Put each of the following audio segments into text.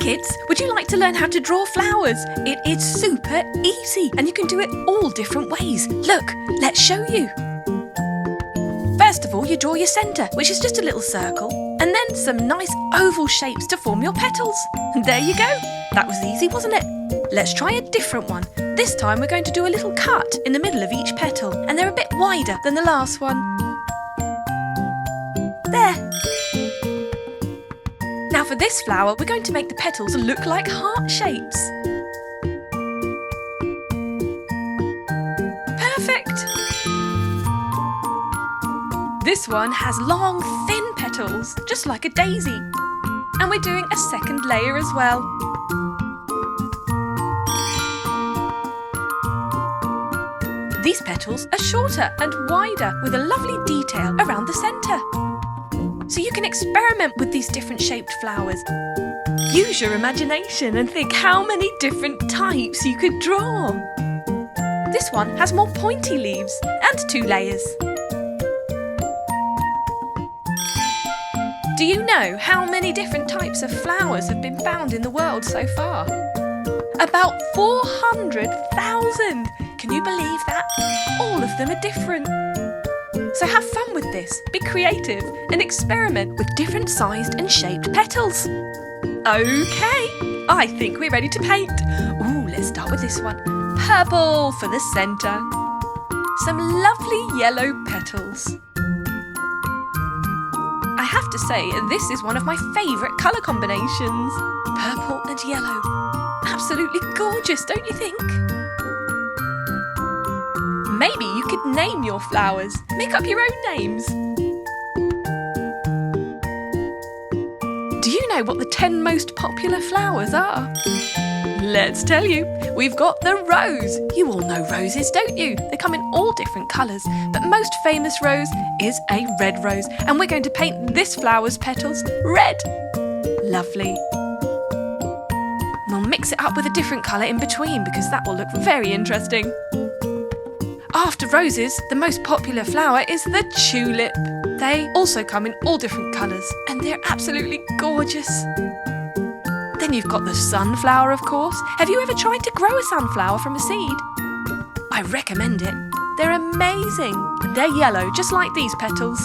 Kids, would you like to learn how to draw flowers? It is super easy and you can do it all different ways. Look, let's show you. First of all, you draw your centre, which is just a little circle, and then some nice oval shapes to form your petals. And there you go. That was easy, wasn't it? Let's try a different one. This time we're going to do a little cut in the middle of each petal, and they're a bit wider than the last one. There. Now for this flower, we're going to make the petals look like heart shapes. Perfect! This one has long, thin petals, just like a daisy. And we're doing a second layer as well. These petals are shorter and wider with a lovely detail around the centre. So you can experiment with these different shaped flowers. Use your imagination and think how many different types you could draw. This one has more pointy leaves and 2 layers. Do you know how many different types of flowers have been found in the world so far? About 400,000! Can you believe that? All of them are different. So have fun with this, be creative and experiment with different sized and shaped petals. Okay, I think we're ready to paint. Ooh, let's start with this one. Purple for the centre. Some lovely yellow petals. I have to say, this is one of my favourite colour combinations. Purple and yellow. Absolutely gorgeous, don't you think? Maybe you could name your flowers. Make up your own names. Do you know what the 10 most popular flowers are? Let's tell you. We've got the rose. You all know roses, don't you? They come in all different colours, but most famous rose is a red rose, and we're going to paint this flower's petals red. Lovely. We'll mix it up with a different colour in between because that will look very interesting. After roses, the most popular flower is the tulip. They also come in all different colours and they're absolutely gorgeous. Then you've got the sunflower, of course. Have you ever tried to grow a sunflower from a seed? I recommend it. They're amazing and they're yellow, just like these petals.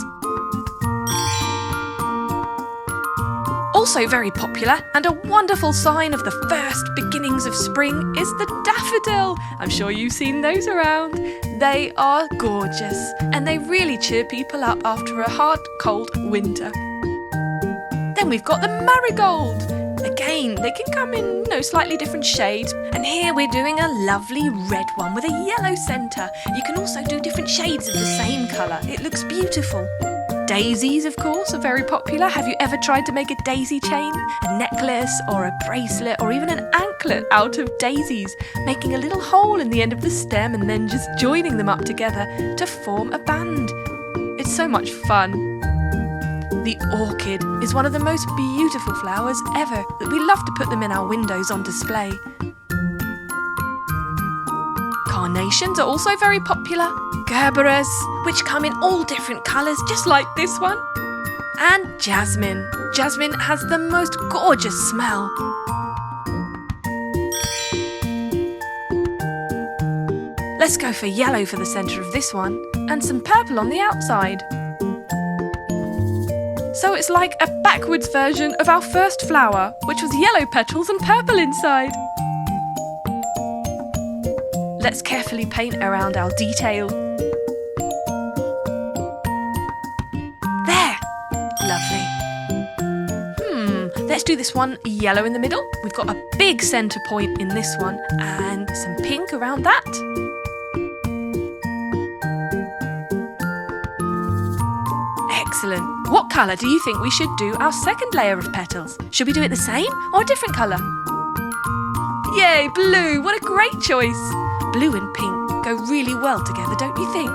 Also very popular and a wonderful sign of the first beginnings of spring is the daffodil. I'm sure you've seen those around. They are gorgeous and they really cheer people up after a hard, cold winter. Then we've got the marigold. Again, they can come in slightly different shades. And here we're doing a lovely red one with a yellow centre. You can also do different shades of the same colour. It looks beautiful. Daisies, of course, are very popular. Have you ever tried to make a daisy chain, a necklace or a bracelet or even an anklet out of daisies, making a little hole in the end of the stem and then just joining them up together to form a band? It's so much fun. The orchid is one of the most beautiful flowers ever. We love to put them in our windows on display. Carnations are also very popular. Gerberas, which come in all different colours, just like this one. And jasmine. Jasmine has the most gorgeous smell. Let's go for yellow for the centre of this one, and some purple on the outside. So it's like a backwards version of our first flower, which was yellow petals and purple inside. Let's carefully paint around our detail. There! Lovely. Let's do this one yellow in the middle. We've got a big centre point in this one and some pink around that. Excellent. What colour do you think we should do our second layer of petals? Should we do it the same or a different colour? Yay, blue! What a great choice! Blue and pink go really well together, don't you think?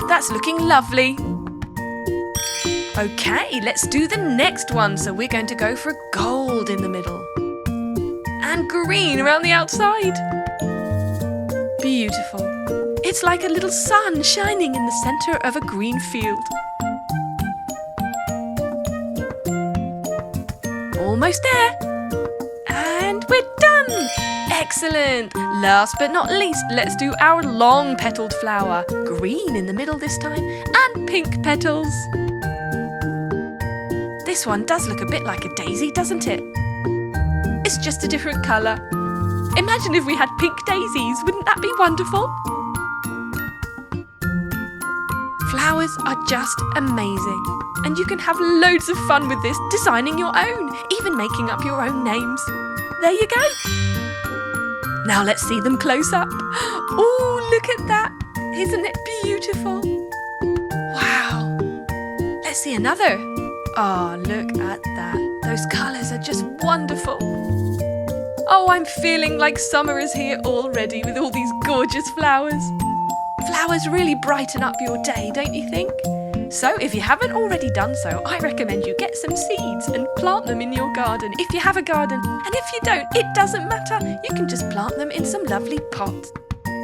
That's looking lovely. Okay, let's do the next one. So we're going to go for gold in the middle. And green around the outside. Beautiful. It's like a little sun shining in the centre of a green field. Almost there. And we're done. Excellent. Last but not least, let's do our long petalled flower. Green in the middle this time and pink petals. This one does look a bit like a daisy, doesn't it? It's just a different colour. Imagine if we had pink daisies, wouldn't that be wonderful? Flowers are just amazing, and you can have loads of fun with this, designing your own, even making up your own names. There you go. Now let's see them close up. Oh, look at that. Isn't it beautiful? Wow. Let's see another. Oh, look at that. Those colours are just wonderful. Oh, I'm feeling like summer is here already with all these gorgeous flowers. Flowers really brighten up your day, don't you think? So if you haven't already done so, I recommend you get some seeds and plant them in your garden if you have a garden. And if you don't, it doesn't matter. You can just plant them in some lovely pots.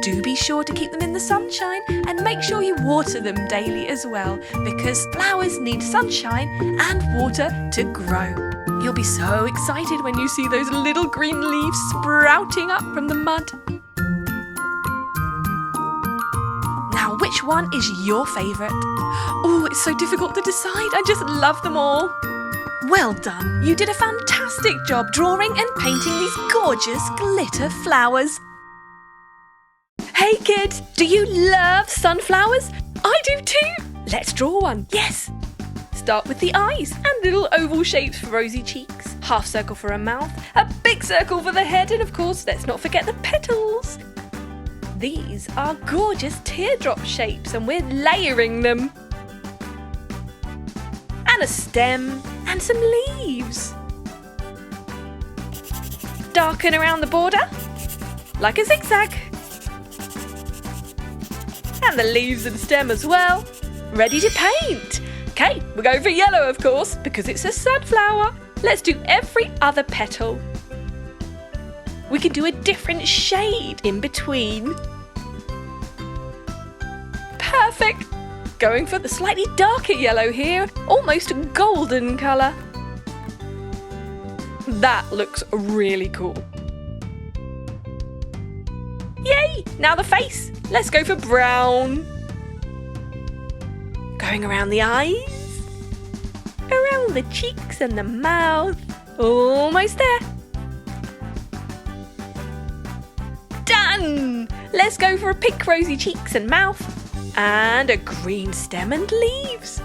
Do be sure to keep them in the sunshine and make sure you water them daily as well, because flowers need sunshine and water to grow. You'll be so excited when you see those little green leaves sprouting up from the mud. Now, which one is your favourite? Oh, it's so difficult to decide. I just love them all. Well done. You did a fantastic job drawing and painting these gorgeous glitter flowers. Hey kids, do you love sunflowers? I do too. Let's draw one. Yes. Start with the eyes and little oval shapes for rosy cheeks. Half circle for a mouth, a big circle for the head, and of course, let's not forget the petals. These are gorgeous teardrop shapes and we're layering them. And a stem and some leaves. Darken around the border, like a zigzag. And the leaves and stem as well. Ready to paint. Okay, we're going for yellow of course, because it's a sunflower. Let's do every other petal. We can do a different shade in between. Perfect. Going for the slightly darker yellow here, almost a golden colour. That looks really cool. Yay! Now the face. Let's go for brown. Going around the eyes, around the cheeks and the mouth. Almost there. Done! Let's go for a pink rosy cheeks and mouth and a green stem and leaves.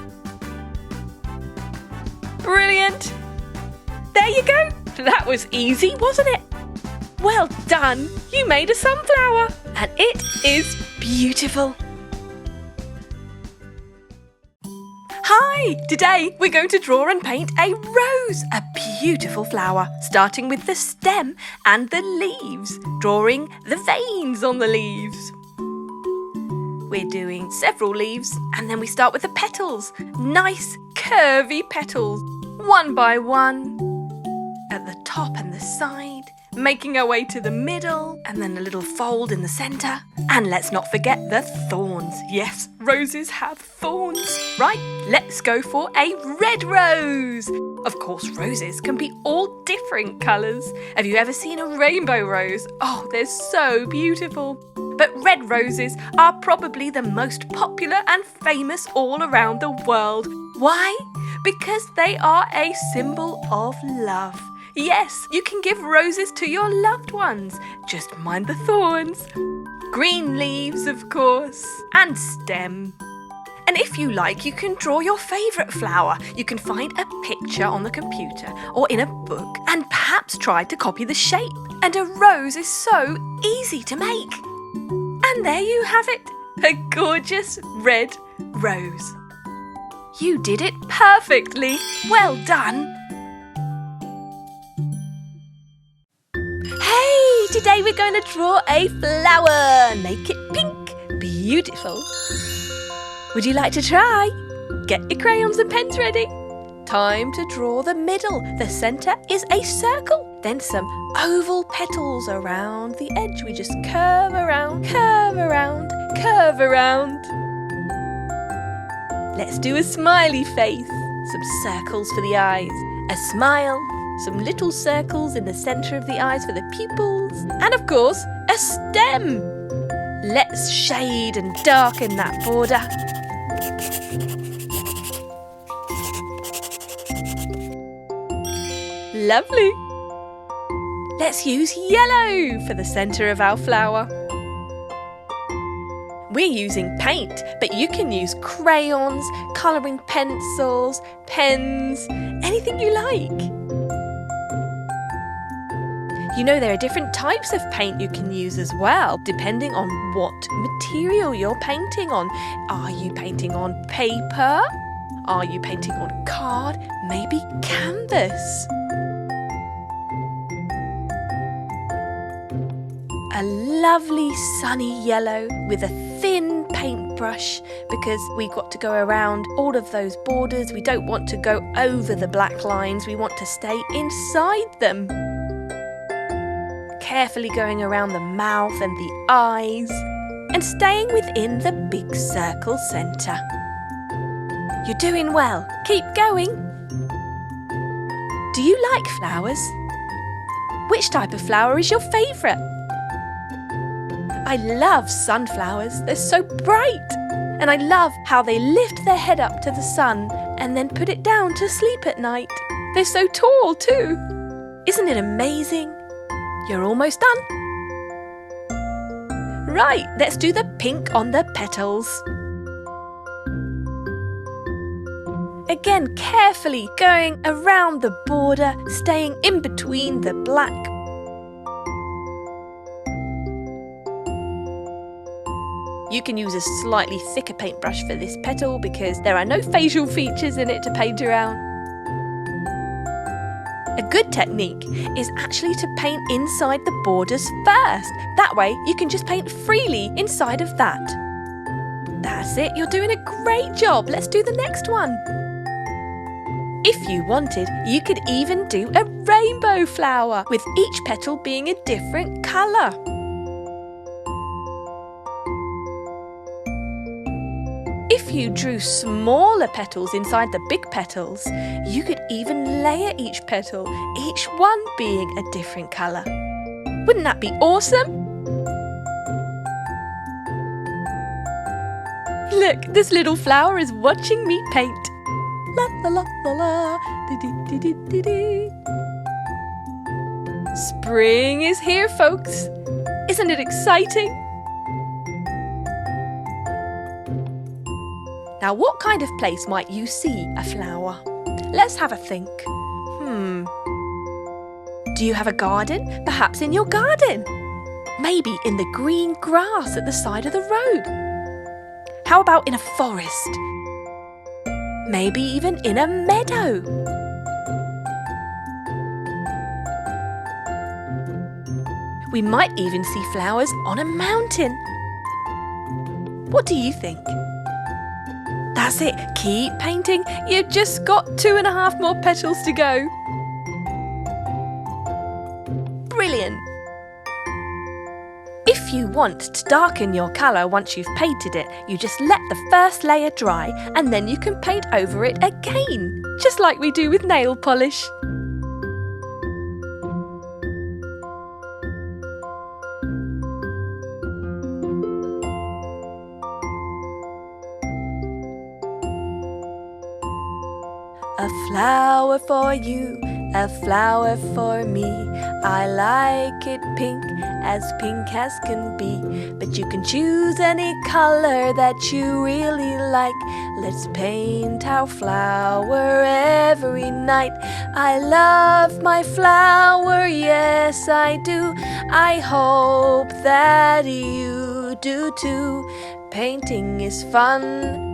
Brilliant! There you go. That was easy, wasn't it? Well done. You made a sunflower and it is beautiful. Hi! Today we're going to draw and paint a rose, a beautiful flower, starting with the stem and the leaves, drawing the veins on the leaves. We're doing several leaves and then we start with the petals, nice curvy petals, one by one, at the top and the side, making our way to the middle and then a little fold in the centre. And let's not forget the thorns. Yes, roses have thorns. Right, let's go for a red rose. Of course, roses can be all different colours. Have you ever seen a rainbow rose? Oh, they're so beautiful. But red roses are probably the most popular and famous all around the world. Why? Because they are a symbol of love. Yes, you can give roses to your loved ones. Just mind the thorns. Green leaves, of course, and stem. And if you like, you can draw your favourite flower. You can find a picture on the computer or in a book and perhaps try to copy the shape. And a rose is so easy to make. And there you have it, a gorgeous red rose. You did it perfectly. Well done. Hey, today we're going to draw a flower. Make it pink. Beautiful. Would you like to try? Get your crayons and pens ready. Time to draw the middle. The centre is a circle. Then some oval petals around the edge. We just curve around, curve around, curve around. Let's do a smiley face. Some circles for the eyes. A smile Some little circles in the centre of the eyes for the pupils. And of course, a stem. Let's shade and darken that border. Lovely. Let's use yellow for the centre of our flower. We're using paint, but you can use crayons, colouring pencils, pens, anything you like. You know there are different types of paint you can use as well, depending on what material you're painting on. Are you painting on paper? Are you painting on card? Maybe canvas? A lovely sunny yellow with a thin paintbrush, because we've got to go around all of those borders. We don't want to go over the black lines, we want to stay inside them. Carefully going around the mouth and the eyes and staying within the big circle centre. You're doing well. Keep going. Do you like flowers? Which type of flower is your favourite? I love sunflowers. They're so bright. And I love how they lift their head up to the sun and then put it down to sleep at night. They're so tall too. Isn't it amazing? You're almost done. Right, let's do the pink on the petals. Again, carefully going around the border, staying in between the black. You can use a slightly thicker paintbrush for this petal because there are no facial features in it to paint around. A good technique is actually to paint inside the borders first. That way you can just paint freely inside of that. That's it, you're doing a great job. Let's do the next one. If you wanted, you could even do a rainbow flower with each petal being a different colour. If you drew smaller petals inside the big petals, you could even layer each petal, each one being a different colour. Wouldn't that be awesome? Look, this little flower is watching me paint. La la la la la, dee dee dee dee dee. Spring is here, folks. Isn't it exciting? Now, what kind of place might you see a flower? Let's have a think. Do you have a garden? Perhaps in your garden. Maybe in the green grass at the side of the road. How about in a forest? Maybe even in a meadow. We might even see flowers on a mountain. What do you think? That's it, keep painting. You've just got 2.5 more petals to go. Brilliant. If you want to darken your colour once you've painted it, you just let the first layer dry and then you can paint over it again, just like we do with nail polish. A flower for you, a flower for me. I like it pink as can be. But you can choose any colour that you really like. Let's paint our flower every night. I love my flower, yes I do. I hope that you do too. Painting is fun.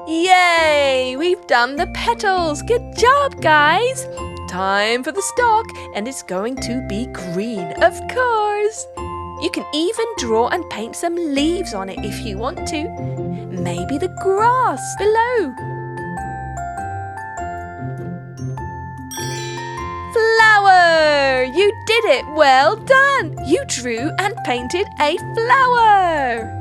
Yay! We've done the petals! Good job, guys! Time for the stalk, and it's going to be green, of course! You can even draw and paint some leaves on it if you want to. Maybe the grass below. Flower! You did it! Well done! You drew and painted a flower!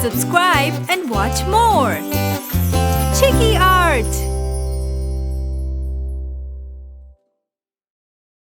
Subscribe and watch more. Chiki Art!